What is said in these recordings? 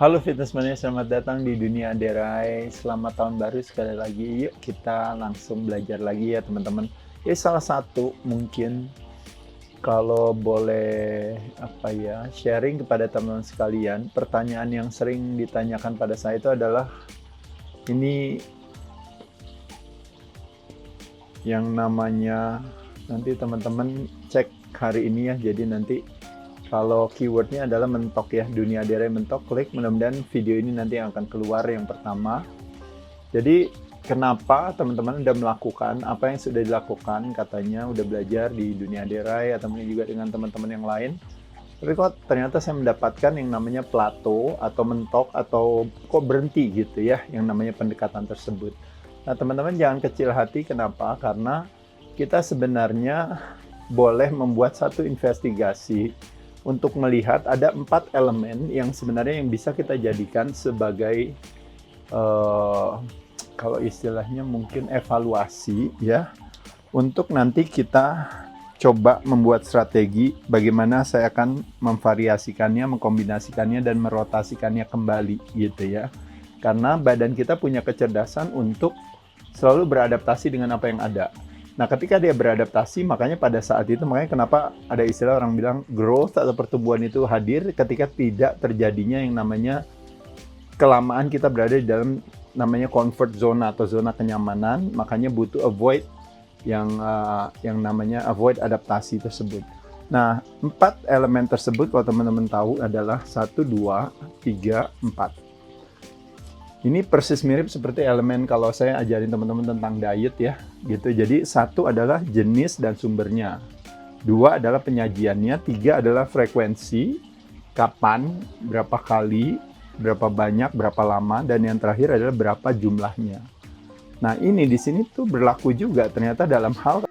Halo Fitness Mania, selamat datang di dunia Derai. Selamat tahun baru sekali lagi. Yuk kita langsung belajar lagi ya teman-teman. Ini salah satu mungkin kalau boleh sharing kepada teman-teman sekalian. Pertanyaan yang sering ditanyakan pada saya itu adalah ini yang namanya, nanti teman-teman cek hari ini ya. Jadi nanti kalau keywordnya adalah mentok ya, dunia Derai mentok, klik, mudah-mudahan video ini nanti yang akan keluar yang pertama. Jadi kenapa teman-teman udah melakukan apa yang sudah dilakukan, katanya udah belajar di dunia Derai atau mungkin juga dengan teman-teman yang lain. Tapi kok ternyata saya mendapatkan yang namanya plateau atau mentok atau kok berhenti gitu ya, yang namanya pendekatan tersebut. Nah teman-teman jangan kecil hati, kenapa? Karena kita sebenarnya boleh membuat satu investigasi untuk melihat ada 4 elemen yang sebenarnya yang bisa kita jadikan sebagai kalau istilahnya mungkin evaluasi ya, untuk nanti kita coba membuat strategi bagaimana saya akan memvariasikannya, mengkombinasikannya dan merotasikannya kembali gitu ya. Karena badan kita punya kecerdasan untuk selalu beradaptasi dengan apa yang ada. Nah, ketika dia beradaptasi, makanya pada saat itu, makanya kenapa ada istilah orang bilang growth atau pertumbuhan itu hadir ketika tidak terjadinya yang namanya kelamaan kita berada di dalam namanya comfort zone atau zona kenyamanan, makanya butuh avoid yang namanya avoid adaptasi tersebut. Nah, 4 elemen tersebut kalau teman-teman tahu adalah 1, 2, 3, 4. Ini persis mirip seperti elemen kalau saya ajarin teman-teman tentang diet ya, gitu. Jadi 1 adalah jenis dan sumbernya, 2 adalah penyajiannya, 3 adalah frekuensi, kapan, berapa kali, berapa banyak, berapa lama, dan yang terakhir adalah berapa jumlahnya. Nah ini di sini tuh berlaku juga ternyata dalam hal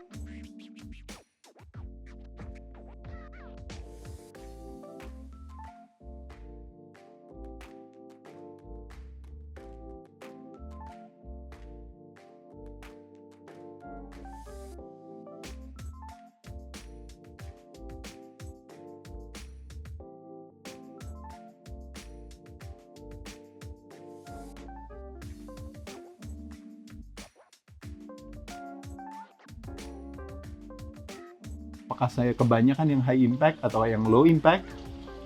apakah saya kebanyakan yang high impact atau yang low impact,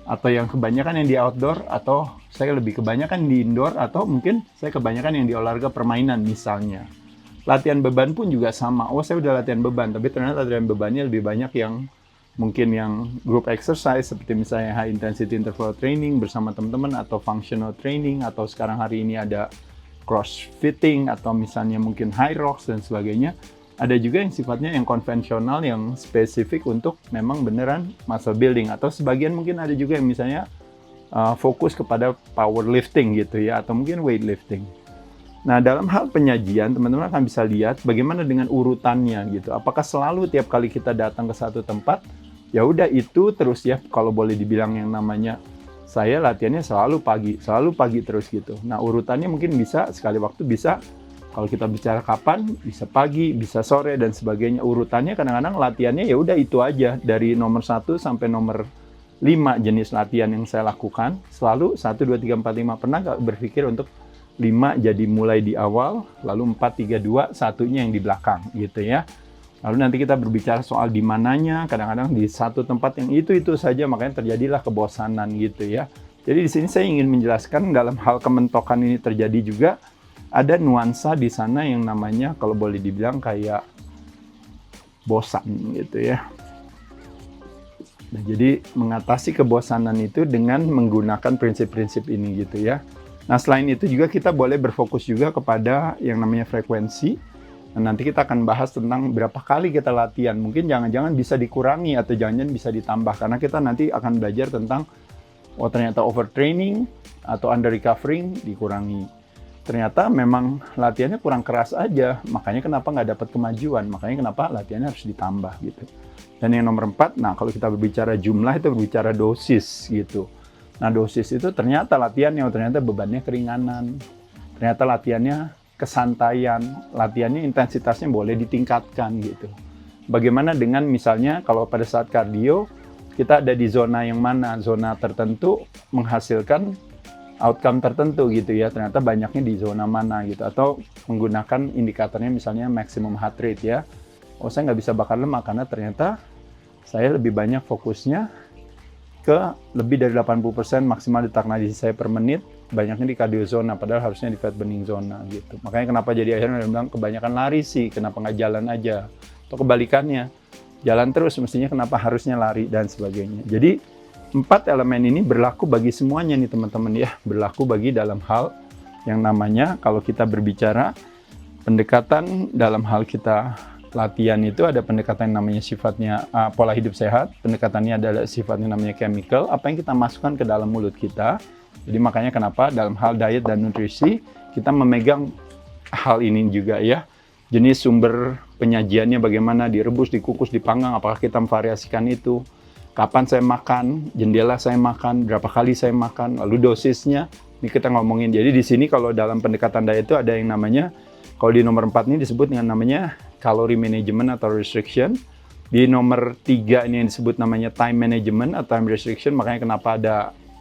atau yang kebanyakan yang di outdoor, atau saya lebih kebanyakan di indoor, atau mungkin saya kebanyakan yang di olahraga permainan misalnya. Latihan beban pun juga sama. Oh, saya udah latihan beban, tapi ternyata latihan bebannya lebih banyak yang mungkin yang group exercise seperti misalnya high intensity interval training bersama teman-teman, atau functional training, atau sekarang hari ini ada crossfitting, atau misalnya mungkin high rocks dan sebagainya. Ada juga yang sifatnya yang konvensional, yang spesifik untuk memang beneran muscle building, atau sebagian mungkin ada juga yang misalnya fokus kepada powerlifting gitu ya, atau mungkin weightlifting. Nah, dalam hal penyajian, teman-teman akan bisa lihat bagaimana dengan urutannya gitu. Apakah selalu tiap kali kita datang ke satu tempat, ya udah itu terus ya, kalau boleh dibilang yang namanya saya latihannya selalu pagi terus gitu. Nah, urutannya mungkin bisa sekali waktu bisa, kalau kita bicara kapan, bisa pagi, bisa sore, dan sebagainya. Urutannya kadang-kadang latihannya ya udah itu aja. Dari nomor 1 sampai nomor 5 jenis latihan yang saya lakukan. Selalu 1, 2, 3, 4, 5. Pernah nggak berpikir untuk 5 jadi mulai di awal, lalu 4, 3, 2, satunya yang di belakang gitu ya. Lalu nanti kita berbicara soal di mananya, kadang-kadang di satu tempat yang itu saja, makanya terjadilah kebosanan gitu ya. Jadi di sini saya ingin menjelaskan dalam hal kementokan ini terjadi juga, ada nuansa di sana yang namanya kalau boleh dibilang kayak bosan gitu ya. Nah, jadi mengatasi kebosanan itu dengan menggunakan prinsip-prinsip ini gitu ya. Nah, selain itu juga kita boleh berfokus juga kepada yang namanya frekuensi. Nah, nanti kita akan bahas tentang berapa kali kita latihan. Mungkin jangan-jangan bisa dikurangi atau jangan-jangan bisa ditambah, karena kita nanti akan belajar tentang ternyata overtraining atau under recovering dikurangi. Ternyata memang latihannya kurang keras aja, makanya kenapa nggak dapat kemajuan, makanya kenapa latihannya harus ditambah gitu. Dan yang nomor 4, nah kalau kita berbicara jumlah itu berbicara dosis gitu. Nah dosis itu ternyata latihannya, ternyata bebannya keringanan, ternyata latihannya kesantaian, latihannya intensitasnya boleh ditingkatkan gitu. Bagaimana dengan misalnya kalau pada saat kardio, kita ada di zona yang mana, zona tertentu menghasilkan outcome tertentu gitu ya, ternyata banyaknya di zona mana gitu, atau menggunakan indikatornya misalnya maximum heart rate ya. Oh, saya nggak bisa bakar lemak karena ternyata saya lebih banyak fokusnya ke lebih dari 80% maksimal detak nadi saya per menit, banyaknya di cardio zona, padahal harusnya di fat burning zona gitu. Makanya kenapa jadi akhirnya bilang kebanyakan lari sih, kenapa nggak jalan aja, atau kebalikannya, jalan terus mestinya kenapa harusnya lari dan sebagainya. Jadi 4 elemen ini berlaku bagi semuanya nih teman-teman ya, berlaku bagi dalam hal yang namanya kalau kita berbicara pendekatan dalam hal kita latihan itu ada pendekatan yang namanya sifatnya pola hidup sehat, pendekatannya adalah sifatnya namanya chemical, apa yang kita masukkan ke dalam mulut kita. Jadi makanya kenapa dalam hal diet dan nutrisi kita memegang hal ini juga ya. Jenis sumber penyajiannya bagaimana, direbus, dikukus, dipanggang, apakah kita memvariasikan itu. Kapan saya makan, jendela saya makan, berapa kali saya makan, lalu dosisnya, ini kita ngomongin. Jadi di sini kalau dalam pendekatan diet itu ada yang namanya, kalau di nomor 4 ini disebut dengan namanya calorie management atau restriction. Di nomor 3 ini yang disebut namanya time management atau time restriction, makanya kenapa ada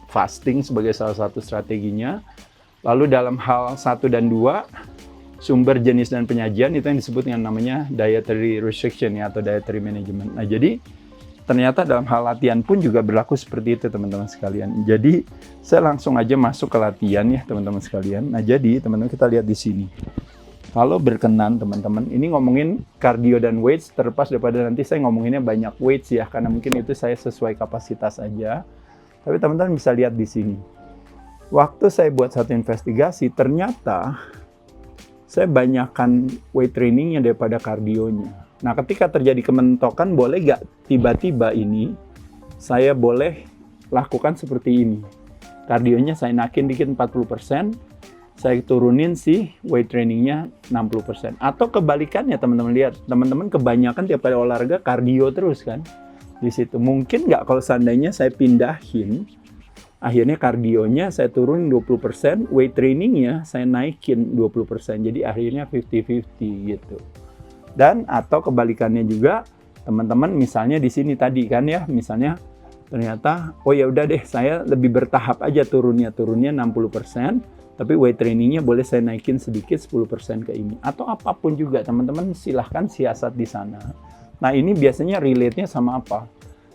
fasting sebagai salah satu strateginya. Lalu dalam hal 1 dan 2, sumber, jenis, dan penyajian itu yang disebut dengan namanya dietary restriction ya, atau dietary management. Nah jadi ternyata dalam hal latihan pun juga berlaku seperti itu teman-teman sekalian. Jadi saya langsung aja masuk ke latihan ya teman-teman sekalian. Nah jadi teman-teman kita lihat di sini. Kalau berkenan teman-teman, ini ngomongin cardio dan weights, terlepas daripada nanti saya ngomonginnya banyak weights ya, karena mungkin itu saya sesuai kapasitas aja. Tapi teman-teman bisa lihat di sini. Waktu saya buat satu investigasi, ternyata saya banyakkan weight trainingnya daripada kardionya. Nah, ketika terjadi kementokan, boleh nggak tiba-tiba ini saya boleh lakukan seperti ini. Kardionya saya naikin dikit 40%, saya turunin si weight trainingnya 60%. Atau kebalikannya teman-teman lihat, teman-teman kebanyakan tiap kali olahraga kardio terus kan. Di situ mungkin nggak kalau seandainya saya pindahin, akhirnya kardionya saya turunin 20%, weight trainingnya saya naikin 20%. Jadi akhirnya 50-50 gitu. Dan atau kebalikannya juga teman-teman misalnya di sini tadi kan ya, misalnya ternyata oh ya udah deh saya lebih bertahap aja turunnya 60%, tapi weight trainingnya boleh saya naikin sedikit 10% ke ini atau apapun juga teman-teman silahkan siasat di sana. Nah ini biasanya relate-nya sama apa?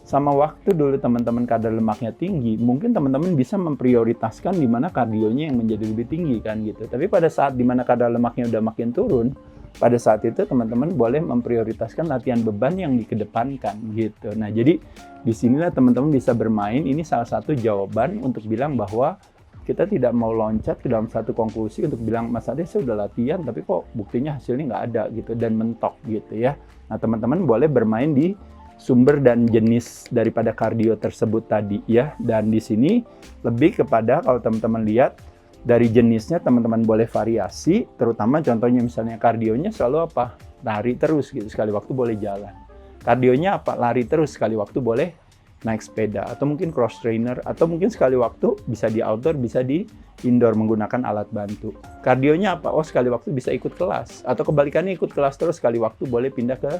Sama waktu dulu teman-teman kadar lemaknya tinggi, mungkin teman-teman bisa memprioritaskan di mana kardionya yang menjadi lebih tinggi kan gitu. Tapi pada saat di mana kadar lemaknya udah makin turun, pada saat itu teman-teman boleh memprioritaskan latihan beban yang dikedepankan gitu. Nah jadi disinilah teman-teman bisa bermain. Ini salah satu jawaban untuk bilang bahwa kita tidak mau loncat ke dalam satu konklusi untuk bilang Mas Ade saya udah latihan tapi kok buktinya hasilnya nggak ada gitu dan mentok gitu ya. Nah teman-teman boleh bermain di sumber dan jenis daripada kardio tersebut tadi ya. Dan di sini lebih kepada kalau teman-teman lihat dari jenisnya teman-teman boleh variasi, terutama contohnya misalnya kardionya selalu apa? Lari terus gitu, sekali waktu boleh jalan. Kardionya apa? Lari terus, sekali waktu boleh naik sepeda, atau mungkin cross trainer, atau mungkin sekali waktu bisa di outdoor, bisa di indoor menggunakan alat bantu. Kardionya apa? Oh sekali waktu bisa ikut kelas, atau kebalikannya ikut kelas terus, sekali waktu boleh pindah ke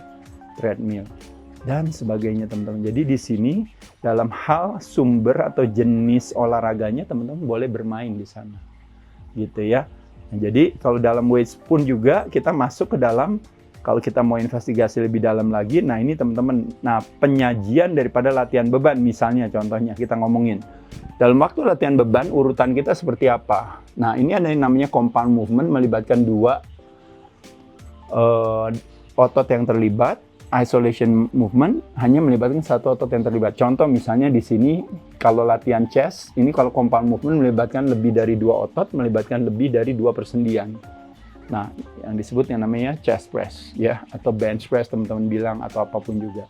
treadmill. Dan sebagainya teman-teman. Jadi di sini dalam hal sumber atau jenis olahraganya teman-teman boleh bermain di sana. Gitu ya. Nah, jadi kalau dalam weights pun juga kita masuk ke dalam, kalau kita mau investigasi lebih dalam lagi, nah ini teman-teman, nah penyajian daripada latihan beban misalnya contohnya kita ngomongin. Dalam waktu latihan beban urutan kita seperti apa? Nah ini ada yang namanya compound movement melibatkan dua otot yang terlibat. Isolation movement hanya melibatkan satu otot yang terlibat. Contoh misalnya di sini kalau latihan chest, ini kalau compound movement melibatkan lebih dari dua otot, melibatkan lebih dari dua persendian. Nah, yang disebut yang namanya chest press ya, atau bench press teman-teman bilang atau apapun juga.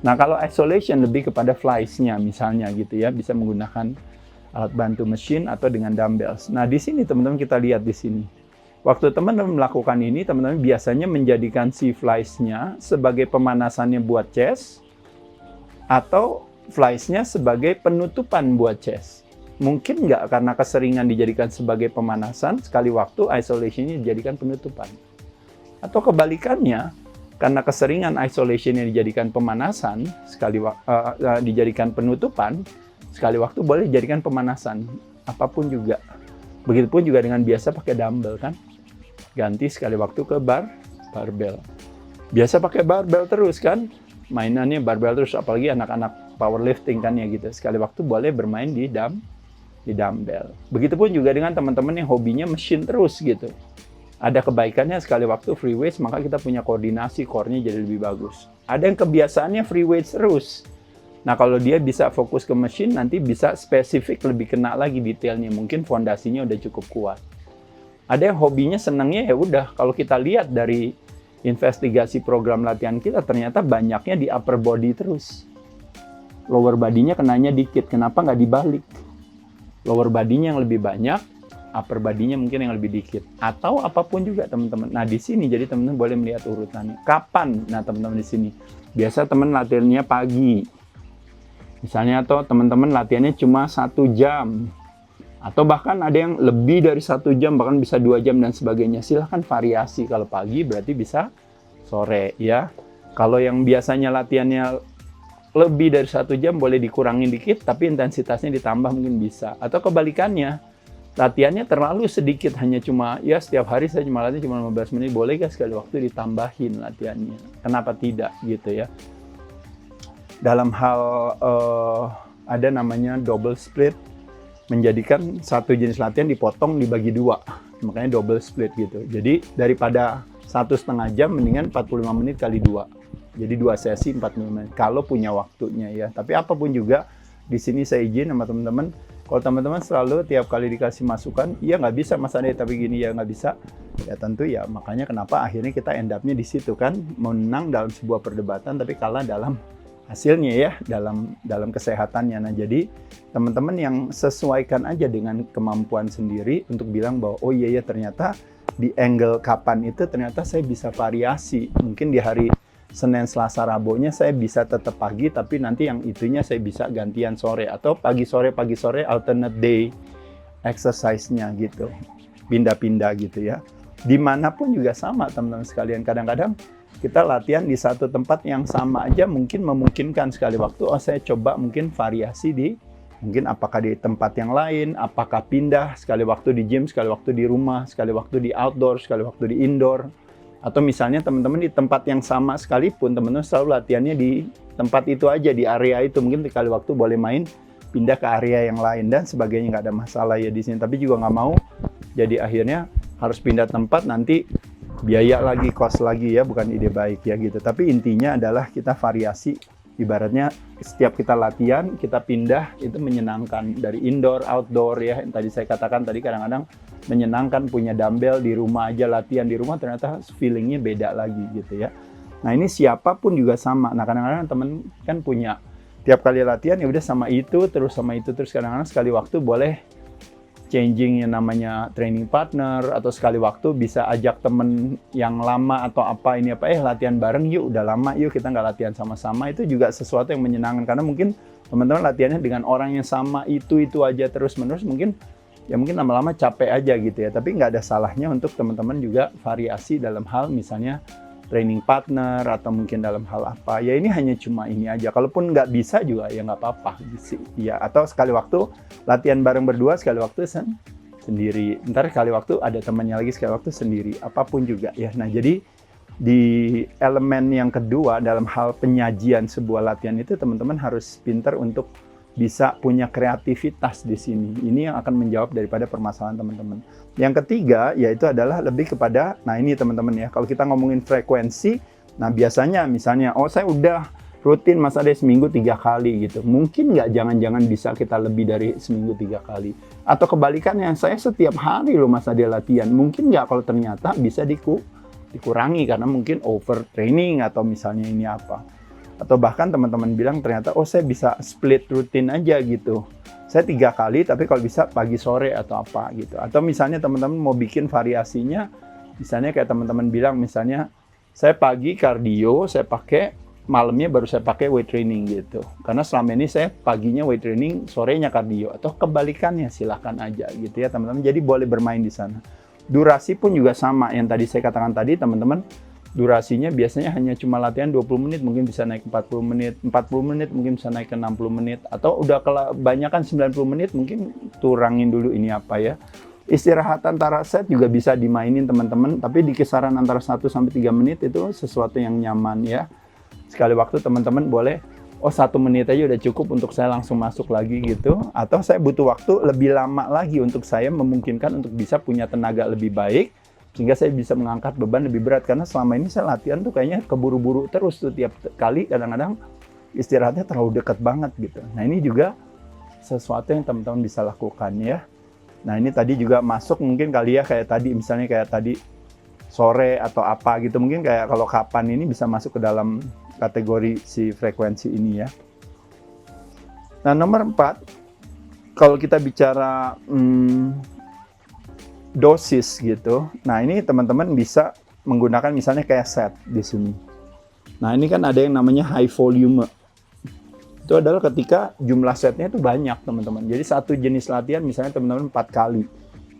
Nah, kalau isolation lebih kepada flies-nya misalnya gitu ya, bisa menggunakan alat bantu mesin atau dengan dumbbells. Nah, di sini teman-teman kita lihat di sini. Waktu teman-teman melakukan ini, teman-teman biasanya menjadikan si flies-nya sebagai pemanasannya buat chest atau flies-nya sebagai penutupan buat chest. Mungkin nggak karena keseringan dijadikan sebagai pemanasan, sekali waktu isolation-nya dijadikan penutupan. Atau kebalikannya, karena keseringan isolation-nya dijadikan pemanasan, dijadikan penutupan, sekali waktu boleh dijadikan pemanasan, apapun juga. Begitupun juga dengan biasa pakai dumbbell kan. Ganti sekali waktu ke barbell. Biasa pakai barbell terus kan, mainannya barbell terus, apalagi anak-anak powerlifting kan ya gitu. Sekali waktu boleh bermain di dumbbell. Begitupun juga dengan teman-teman yang hobinya mesin terus gitu. Ada kebaikannya sekali waktu free weights, maka kita punya koordinasi, core-nya jadi lebih bagus. Ada yang kebiasaannya free weights terus. Nah, kalau dia bisa fokus ke mesin, nanti bisa spesifik lebih kena lagi detailnya. Mungkin fondasinya udah cukup kuat. Ada yang hobinya senangnya ya udah, kalau kita lihat dari investigasi program latihan kita, ternyata banyaknya di upper body terus. Lower body-nya kenanya dikit, kenapa nggak dibalik? Lower body-nya yang lebih banyak, upper body-nya mungkin yang lebih dikit. Atau apapun juga teman-teman. Nah di sini jadi teman-teman boleh melihat urutannya. Kapan? Nah teman-teman di sini. Biasa teman latihannya pagi. Misalnya atau teman-teman latihannya cuma 1 jam. Atau bahkan ada yang lebih dari 1 jam, bahkan bisa 2 jam dan sebagainya. Silahkan variasi. Kalau pagi berarti bisa sore ya. Kalau yang biasanya latihannya lebih dari 1 jam boleh dikurangin dikit, tapi intensitasnya ditambah mungkin bisa. Atau kebalikannya, latihannya terlalu sedikit, hanya cuma ya setiap hari saya cuma latihan cuma 15 menit, boleh gak sekali waktu ditambahin latihannya? Kenapa tidak gitu ya? Dalam hal ada namanya double split, menjadikan satu jenis latihan dipotong dibagi 2, makanya double split gitu. Jadi daripada 1,5 jam mendingan 45 menit kali 2. Jadi 2 sesi 45 menit kalau punya waktunya ya. Tapi apapun juga di sini saya izin sama teman-teman, kalau teman-teman selalu tiap kali dikasih masukan, iya nggak bisa Mas Ade tapi gini ya nggak bisa. Ya tentu ya, makanya kenapa akhirnya kita end up-nya di situ kan, menang dalam sebuah perdebatan tapi kalah dalam hasilnya ya, dalam kesehatannya. Nah jadi teman-teman yang sesuaikan aja dengan kemampuan sendiri untuk bilang bahwa oh iya ya ternyata di angle kapan itu ternyata saya bisa variasi. Mungkin di hari Senin, Selasa, Rabunya saya bisa tetap pagi, tapi nanti yang itunya saya bisa gantian sore. Atau pagi sore, alternate day exercise-nya gitu. Pindah-pindah gitu ya. Dimanapun juga sama teman-teman sekalian. Kadang-kadang kita latihan di satu tempat yang sama aja mungkin memungkinkan sekali waktu, oh saya coba mungkin variasi di, mungkin apakah di tempat yang lain, apakah pindah sekali waktu di gym, sekali waktu di rumah, sekali waktu di outdoor, sekali waktu di indoor. Atau misalnya teman-teman di tempat yang sama sekalipun, teman-teman selalu latihannya di tempat itu aja, di area itu. Mungkin sekali waktu boleh main, pindah ke area yang lain dan sebagainya, nggak ada masalah ya di sini. Tapi juga nggak mau jadi akhirnya harus pindah tempat, nanti biaya lagi, cost lagi ya, bukan ide baik ya gitu. Tapi intinya adalah kita variasi. Ibaratnya setiap kita latihan, kita pindah, itu menyenangkan. Dari indoor, outdoor ya, yang tadi saya katakan tadi kadang-kadang menyenangkan punya dumbbell di rumah aja, latihan di rumah ternyata feelingnya beda lagi gitu ya. Nah ini siapapun juga sama. Nah kadang-kadang temen kan punya tiap kali latihan ya udah sama itu terus, kadang-kadang sekali waktu boleh changing yang namanya training partner, atau sekali waktu bisa ajak temen yang lama atau apa ini apa, latihan bareng yuk, udah lama yuk kita nggak latihan sama-sama. Itu juga sesuatu yang menyenangkan karena mungkin teman-teman latihannya dengan orang yang sama itu aja terus-menerus, mungkin lama-lama capek aja gitu ya. Tapi nggak ada salahnya untuk teman-teman juga variasi dalam hal misalnya training partner atau mungkin dalam hal apa ya, ini hanya cuma ini aja. Kalaupun nggak bisa juga ya nggak apa-apa ya. Atau sekali waktu latihan bareng berdua, sekali waktu sendiri, ntar sekali waktu ada temannya lagi, sekali waktu sendiri, apapun juga ya. Nah jadi di elemen yang kedua dalam hal penyajian sebuah latihan itu teman-teman harus pintar untuk bisa punya kreativitas di sini. Ini yang akan menjawab daripada permasalahan teman-teman. Yang ketiga yaitu adalah lebih kepada, nah ini teman-teman ya, kalau kita ngomongin frekuensi, nah biasanya misalnya, oh saya udah rutin Mas Ade seminggu 3 kali gitu. Mungkin nggak, jangan-jangan bisa kita lebih dari seminggu 3 kali. Atau kebalikannya, saya setiap hari loh Mas Ade latihan. Mungkin nggak, kalau ternyata bisa dikurangi karena mungkin overtraining atau misalnya ini apa. Atau bahkan teman-teman bilang ternyata, oh saya bisa split rutin aja gitu. Saya 3 kali, tapi kalau bisa pagi sore atau apa gitu. Atau misalnya teman-teman mau bikin variasinya, misalnya kayak teman-teman bilang, misalnya saya pagi kardio, saya pakai, malamnya baru saya pakai weight training gitu. Karena selama ini saya paginya weight training, sorenya kardio. Atau kebalikannya, silahkan aja gitu ya teman-teman. Jadi boleh bermain di sana. Durasi pun juga sama, yang tadi saya katakan tadi teman-teman, durasinya biasanya hanya cuma latihan 20 menit, mungkin bisa naik 40 menit, 40 menit mungkin bisa naik ke 60 menit, atau udah kebanyakan 90 menit mungkin kurangin dulu ini apa ya. Istirahat antara set juga bisa dimainin teman-teman, tapi di kisaran antara 1-3 menit itu sesuatu yang nyaman ya. Sekali waktu teman-teman boleh, 1 menit aja udah cukup untuk saya langsung masuk lagi gitu. Atau saya butuh waktu lebih lama lagi untuk saya memungkinkan untuk bisa punya tenaga lebih baik, sehingga saya bisa mengangkat beban lebih berat. Karena selama ini saya latihan tuh kayaknya keburu-buru terus tuh tiap kali, kadang-kadang istirahatnya terlalu dekat banget gitu. Nah ini juga sesuatu yang teman-teman bisa lakukan ya. Nah ini tadi juga masuk mungkin kali ya, kayak tadi misalnya kayak tadi sore atau apa gitu, mungkin kayak kalau kapan ini bisa masuk ke dalam kategori si frekuensi ini ya. Nah nomor 4, kalau kita bicara dosis gitu, nah ini teman-teman bisa menggunakan misalnya kayak set di sini. Nah ini kan ada yang namanya high volume. Itu adalah ketika jumlah setnya itu banyak teman-teman. Jadi satu jenis latihan misalnya teman-teman 4 kali.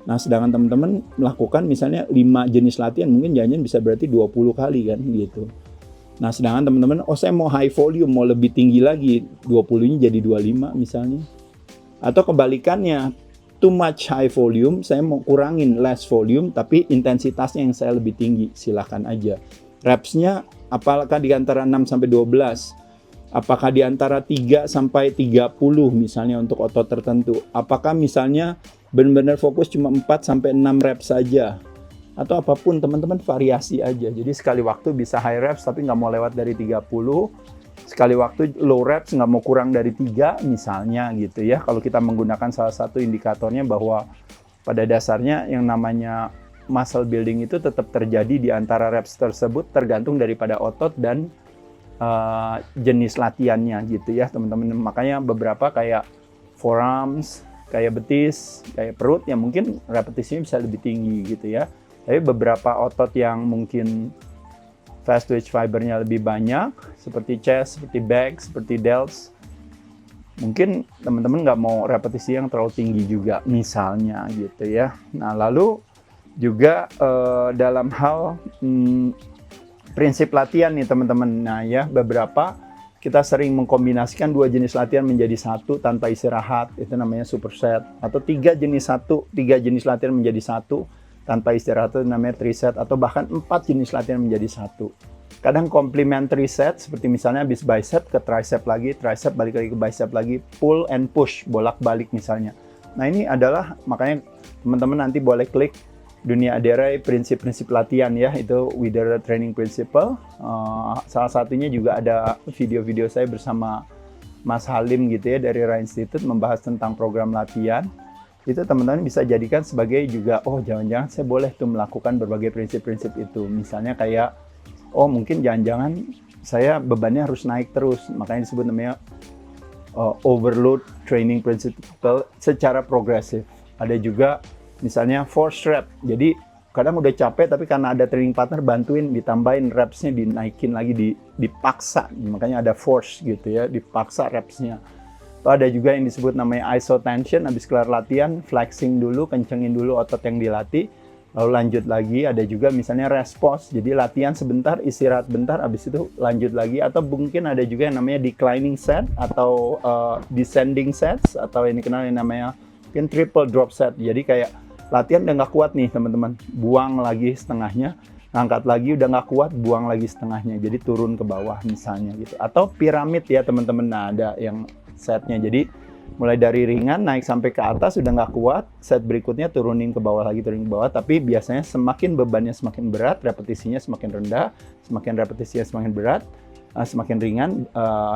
Nah sedangkan teman-teman melakukan misalnya 5 jenis latihan, mungkin jangan bisa berarti 20 kali kan gitu. Nah sedangkan teman-teman, saya mau high volume, mau lebih tinggi lagi, 20-nya jadi 25 misalnya. Atau kebalikannya, too much high volume, saya mau kurangin less volume, tapi intensitasnya yang saya lebih tinggi, silahkan aja. Reps-nya apakah di antara 6-12? Apakah di antara 3-30 misalnya untuk otot tertentu? Apakah misalnya benar-benar fokus cuma 4-6 reps saja? Atau apapun teman-teman, variasi aja. Jadi sekali waktu bisa high reps tapi nggak mau lewat dari 30. Sekali waktu low reps nggak mau kurang dari 3 misalnya gitu ya. Kalau kita menggunakan salah satu indikatornya bahwa pada dasarnya yang namanya muscle building itu tetap terjadi di antara reps tersebut tergantung daripada otot dan jenis latihannya gitu ya teman-teman. Makanya beberapa kayak forearms, kayak betis, kayak perut yang mungkin repetisinya bisa lebih tinggi gitu ya. Tapi beberapa otot yang mungkin fast twitch fibernya lebih banyak, seperti chest, seperti back, seperti delts, mungkin teman-teman nggak mau repetisi yang terlalu tinggi juga misalnya gitu ya. Nah lalu juga dalam hal prinsip latihan nih teman-teman. Nah ya, beberapa kita sering mengkombinasikan 2 jenis latihan menjadi satu tanpa istirahat, itu namanya superset. Atau 3 jenis latihan menjadi satu tanpa istirahat, itu namanya triset. Atau bahkan 4 jenis latihan menjadi satu. Kadang complementary set, seperti misalnya habis bicep ke tricep lagi, tricep balik lagi ke bicep lagi, pull and push, bolak-balik misalnya. Nah ini adalah, makanya teman-teman nanti boleh klik Dunia Aderai prinsip-prinsip latihan ya, itu Widera Training Principle. Salah satunya juga ada video-video saya bersama Mas Halim gitu ya dari Ra Institute membahas tentang program latihan. Itu teman-teman bisa jadikan sebagai juga, jangan-jangan saya boleh tuh melakukan berbagai prinsip-prinsip itu. Misalnya kayak, mungkin jangan-jangan saya bebannya harus naik terus, makanya disebut namanya overload training principle secara progresif. Ada juga misalnya force rep, jadi kadang udah capek tapi karena ada training partner bantuin, ditambahin repsnya, dinaikin lagi, dipaksa, makanya ada force gitu ya, dipaksa repsnya. Atau ada juga yang disebut namanya isotension, habis kelar latihan flexing dulu, kencengin dulu otot yang dilatih, lalu lanjut lagi. Ada juga misalnya rest pause, jadi latihan sebentar, istirahat bentar, habis itu lanjut lagi. Atau mungkin ada juga yang namanya declining set atau descending sets, atau yang dikenal yang namanya mungkin triple drop set. Jadi kayak latihan udah nggak kuat nih teman-teman, buang lagi setengahnya, angkat lagi udah nggak kuat, buang lagi setengahnya, jadi turun ke bawah misalnya gitu. Atau piramid ya teman-teman, nah ada yang setnya, jadi mulai dari ringan naik sampai ke atas udah nggak kuat, set berikutnya turunin ke bawah lagi, turunin ke bawah, tapi biasanya semakin bebannya semakin berat, repetisinya semakin rendah, semakin repetisinya semakin berat, semakin ringan,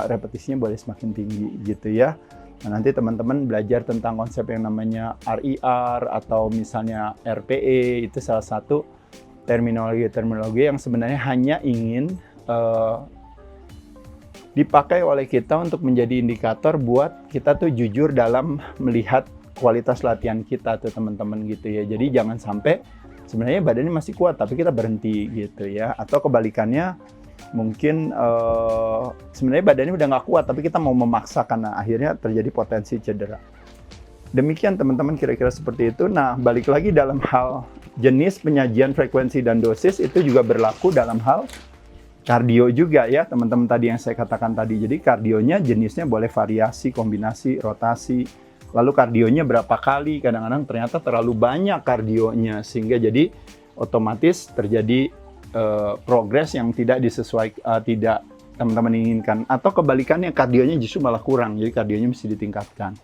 repetisinya boleh semakin tinggi gitu ya. Nah, nanti teman-teman belajar tentang konsep yang namanya RIR atau misalnya RPE, itu salah satu terminologi yang sebenarnya hanya ingin dipakai oleh kita untuk menjadi indikator buat kita tuh jujur dalam melihat kualitas latihan kita tuh teman-teman gitu ya. Jadi jangan sampai sebenarnya badannya masih kuat tapi kita berhenti gitu ya. Atau kebalikannya, mungkin sebenarnya badannya udah nggak kuat tapi kita mau memaksakan, nah akhirnya terjadi potensi cedera. Demikian teman-teman, kira-kira seperti itu. Nah balik lagi dalam hal jenis penyajian frekuensi dan dosis itu juga berlaku dalam hal kardio juga ya teman-teman, tadi yang saya katakan tadi. Jadi kardionya jenisnya boleh variasi, kombinasi, rotasi, lalu kardionya berapa kali, kadang-kadang ternyata terlalu banyak kardionya, sehingga jadi otomatis terjadi progres yang tidak tidak teman-teman inginkan, atau kebalikannya kardionya justru malah kurang, jadi kardionya mesti ditingkatkan.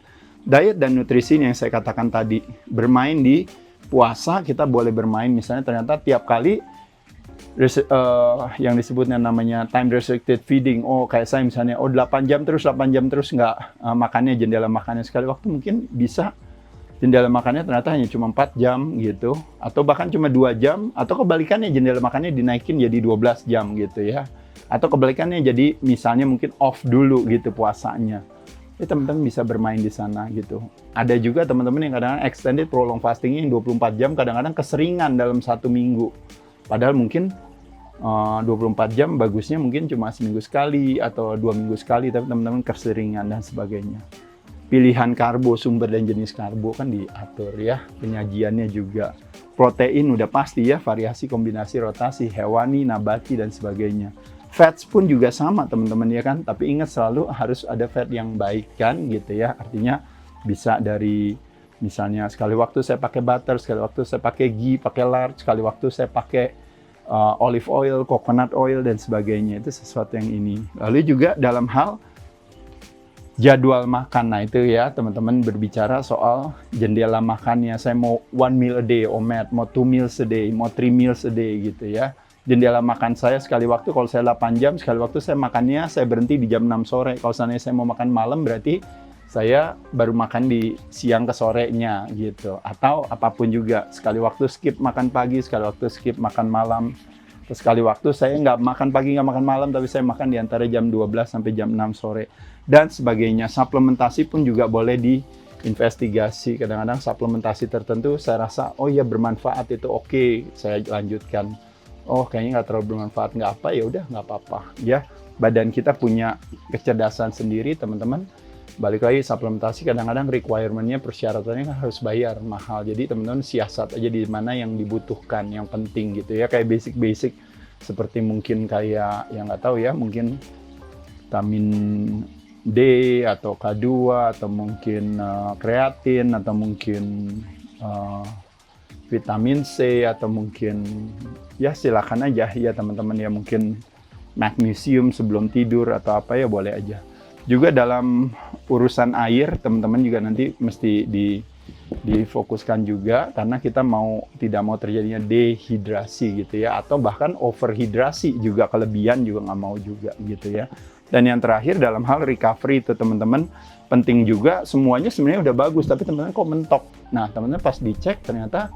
Diet dan nutrisi yang saya katakan tadi, bermain di puasa kita boleh bermain, misalnya ternyata tiap kali yang disebutnya namanya time restricted feeding. Oh, kayak saya misalnya, 8 jam terus nggak makannya, jendela makannya sekali waktu mungkin bisa jendela makannya ternyata hanya cuma 4 jam gitu, atau bahkan cuma 2 jam, atau kebalikannya jendela makannya dinaikin jadi 12 jam gitu ya. Atau kebalikannya jadi misalnya mungkin off dulu gitu puasanya. Ya teman-teman bisa bermain di sana gitu. Ada juga teman-teman yang kadang-kadang extended prolonged fastingnya yang 24 jam kadang-kadang keseringan dalam 1 minggu. Padahal mungkin 24 jam bagusnya mungkin cuma seminggu sekali atau 2 minggu sekali, tapi teman-teman keseringan dan sebagainya. Pilihan karbo, sumber dan jenis karbo kan diatur ya, penyajiannya juga. Protein udah pasti ya, variasi kombinasi rotasi, hewani, nabati dan sebagainya. Fats pun juga sama teman-teman ya kan, tapi ingat selalu harus ada fat yang baik kan gitu ya, artinya bisa dari misalnya sekali waktu saya pakai butter, sekali waktu saya pakai ghee, pakai lard, sekali waktu saya pakai olive oil, coconut oil, dan sebagainya. Itu sesuatu yang ini. Lalu juga dalam hal jadwal makan. Nah itu ya teman-teman berbicara soal jendela makannya. Saya mau 1 meal a day, OMAD, mau 2 meals a day, mau 3 meals a day gitu ya. Jendela makan saya sekali waktu, kalau saya 8 jam, sekali waktu saya makannya, saya berhenti di jam 6 sore. Kalau seandainya saya mau makan malam, berarti saya baru makan di siang ke sorenya gitu, atau apapun juga, sekali waktu skip makan pagi, sekali waktu skip makan malam, terus sekali waktu saya nggak makan pagi nggak makan malam, tapi saya makan di antara jam 12 sampai jam 6 sore dan sebagainya. Suplementasi pun juga boleh diinvestigasi. Kadang-kadang suplementasi tertentu saya rasa oh ya bermanfaat, itu oke, saya lanjutkan. Oh kayaknya nggak terlalu bermanfaat, nggak apa, ya udah nggak apa-apa ya. Badan kita punya kecerdasan sendiri teman-teman. Balik lagi, suplementasi kadang-kadang requirement-nya, persyaratannya kan harus bayar mahal. Jadi teman-teman siasat aja di mana yang dibutuhkan, yang penting gitu ya. Kayak basic-basic seperti mungkin kayak yang nggak tahu ya, mungkin vitamin D atau K2 atau mungkin kreatin atau mungkin vitamin C atau mungkin ya silakan aja ya teman-teman ya, mungkin magnesium sebelum tidur atau apa ya boleh aja. Juga dalam urusan air, teman-teman juga nanti mesti difokuskan juga, karena kita tidak mau terjadinya dehidrasi gitu ya, atau bahkan overhidrasi juga, kelebihan juga nggak mau juga gitu ya. Dan yang terakhir dalam hal recovery itu teman-teman, penting juga, semuanya sebenarnya udah bagus, tapi teman-teman kok mentok. Nah teman-teman pas dicek ternyata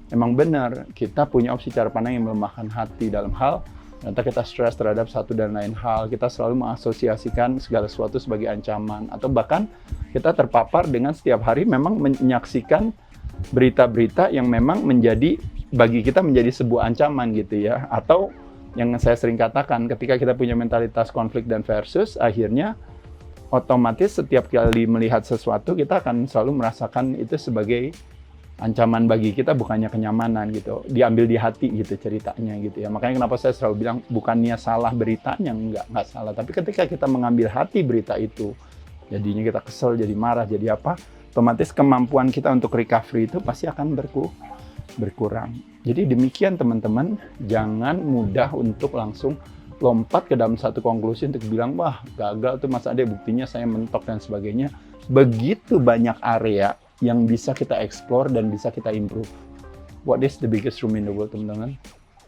emang benar, kita punya opsi cara pandang yang melemahkan hati dalam hal ternyata kita stres terhadap satu dan lain hal, kita selalu mengasosiasikan segala sesuatu sebagai ancaman, atau bahkan kita terpapar dengan setiap hari memang menyaksikan berita-berita yang memang bagi kita menjadi sebuah ancaman gitu ya. Atau yang saya sering katakan, ketika kita punya mentalitas konflik dan versus, akhirnya otomatis setiap kali melihat sesuatu kita akan selalu merasakan itu sebagai ancaman bagi kita, bukannya kenyamanan gitu, diambil di hati gitu ceritanya gitu ya. Makanya kenapa saya selalu bilang bukannya salah beritanya, nggak salah, tapi ketika kita mengambil hati berita itu, jadinya kita kesel, jadi marah, jadi apa, otomatis kemampuan kita untuk recovery itu pasti akan berkurang. Jadi demikian teman-teman, jangan mudah untuk langsung lompat ke dalam satu konklusi untuk bilang wah gagal tuh Mas Ade, buktinya saya mentok dan sebagainya. Begitu banyak area yang bisa kita explore dan bisa kita improve. What is the biggest room in the world, teman-teman?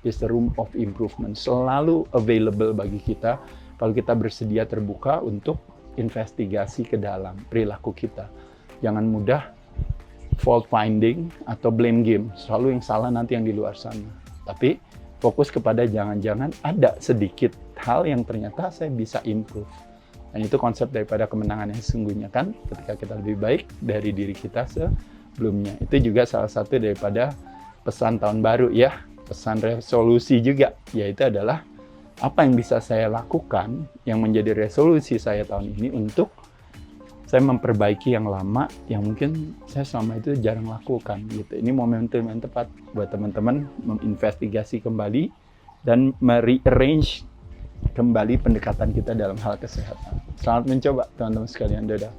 Is the room of improvement. Selalu available bagi kita kalau kita bersedia terbuka untuk investigasi ke dalam perilaku kita. Jangan mudah fault finding atau blame game. Selalu yang salah nanti yang di luar sana. Tapi fokus kepada jangan-jangan ada sedikit hal yang ternyata saya bisa improve. Dan itu konsep daripada kemenangan yang sesungguhnya kan, ketika kita lebih baik dari diri kita sebelumnya. Itu juga salah satu daripada pesan tahun baru ya, pesan resolusi juga, yaitu adalah apa yang bisa saya lakukan yang menjadi resolusi saya tahun ini untuk saya memperbaiki yang lama yang mungkin saya selama itu jarang lakukan gitu. Ini momentum yang tepat buat teman-teman menginvestigasi kembali dan merearrange kembali pendekatan kita dalam hal kesehatan. Selamat mencoba teman-teman sekalian, dadah.